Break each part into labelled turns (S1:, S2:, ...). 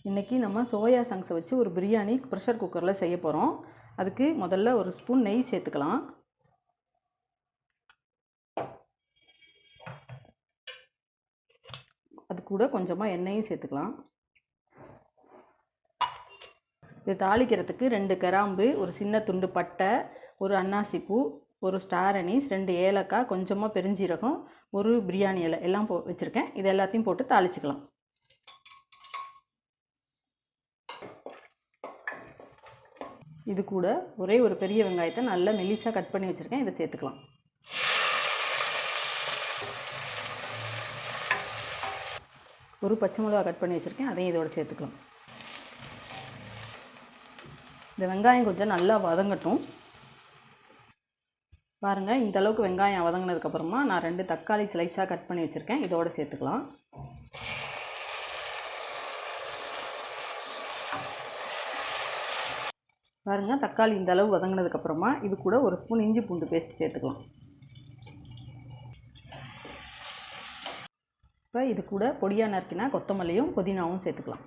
S1: இன்றைக்கி நம்ம சோயா சங்ஸை வச்சு ஒரு பிரியாணி ப்ரெஷர் குக்கரில் செய்ய போகிறோம். அதுக்கு முதல்ல ஒரு ஸ்பூன் நெய் சேர்த்துக்கலாம். அது கூட கொஞ்சமாக எண்ணெயும் சேர்த்துக்கலாம். இது தாளிக்கிறதுக்கு 2 கிராம்பு, ஒரு சின்ன துண்டு பட்டை, ஒரு அன்னாசி பூ, ஒரு ஸ்டார் அனீஸ், 2 ஏலக்காய், கொஞ்சமாக பெருஞ்சீரகம், ஒரு பிரியாணி இலை எல்லாம் வச்சுருக்கேன். இது எல்லாத்தையும் போட்டு தாளிச்சுக்கலாம். இது கூட ஒரே ஒரு பெரிய வெங்காயத்தை நல்லா மெலிசாக கட் பண்ணி வச்சுருக்கேன். இதை சேர்த்துக்கலாம். ஒரு பச்சை மிளகா கட் பண்ணி வச்சுருக்கேன், அதையும் இதோடு சேர்த்துக்கலாம். இந்த வெங்காயம் கொஞ்சம் நல்லா வதங்கட்டும். பாருங்கள், இந்த அளவுக்கு வெங்காயம் வதங்கினதுக்கப்புறமா நான் 2 தக்காளி ஸ்லைஸாக கட் பண்ணி வச்சுருக்கேன், இதோடு சேர்த்துக்கலாம். பாருங்கள், தக்காளி இந்த அளவு வதங்கினதுக்கப்புறமா இது கூட ஒரு ஸ்பூன் இஞ்சி பூண்டு பேஸ்ட் சேர்த்துக்கலாம். இப்போ இது கூட பொடியாக நறுக்கினா கொத்தமல்லியும் புதினாவும் சேர்த்துக்கலாம்.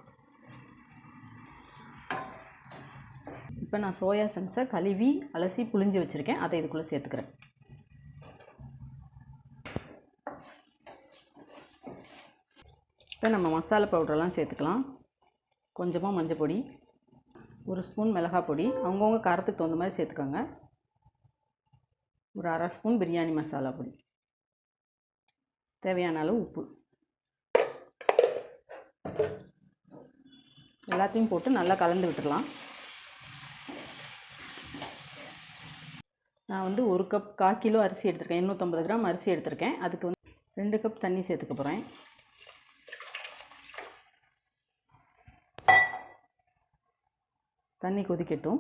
S1: இப்போ நான் சோயா சங்ஸை கழுவி அலசி புளிஞ்சு வச்சுருக்கேன், அதை இதுக்குள்ளே சேர்த்துக்கிறேன். இப்போ நம்ம மசாலா பவுடரெல்லாம் சேர்த்துக்கலாம். கொஞ்சமாக மஞ்சள் பொடி, ஒரு ஸ்பூன் மிளகாய் பொடி, அவங்கவுங்க காரத்துக்கு தகுந்த மாதிரி சேர்த்துக்கோங்க. ஒரு அரை ஸ்பூன் பிரியாணி மசாலா பொடி, தேவையான அளவு உப்பு, எல்லாத்தையும் போட்டு நல்லா கலந்து விட்டுடலாம். நான் வந்து 1 கப் 1/4 கிலோ அரிசி எடுத்திருக்கேன், 250 கிராம் அரிசி எடுத்திருக்கேன். அதுக்கு வந்து 2 கப் தண்ணி சேர்த்துக்க போகிறேன். தண்ணி கொதிக்கட்டும்.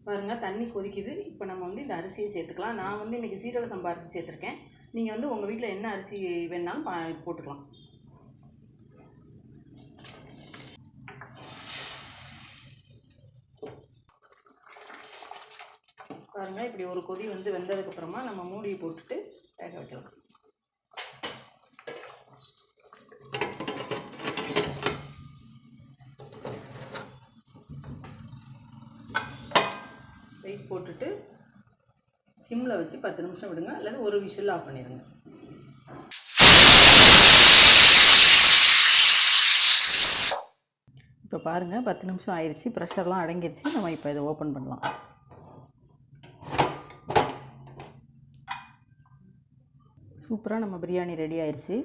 S1: பாருங்கள், தண்ணி கொதிக்குது. இப்போ நம்ம வந்து இந்த அரிசியை சேர்த்துக்கலாம். நான் வந்து இன்றைக்கி சீரக சம்பா அரிசி சேர்த்துருக்கேன். நீங்கள் வந்து உங்கள் வீட்டில் என்ன அரிசி வேணாலும் போட்டுக்கலாம். பாருங்கள், இப்படி ஒரு கொதி வந்து வெந்ததுக்கப்புறமா நம்ம மூடியை போட்டுட்டு வேக வைக்கலாம். வெயிட் போட்டுட்டு சிம்மில் வச்சு 10 நிமிஷம் விடுங்க, அல்லது ஒரு விசில் ஆஃப் பண்ணிடுங்க. இப்போ பாருங்கள், 10 நிமிஷம் ஆயிடுச்சு, ப்ரெஷர்லாம் அடங்கிருச்சு. நம்ம இப்போ இதை ஓப்பன் பண்ணலாம். சூப்பராக நம்ம பிரியாணி ரெடி ஆயிடுச்சு.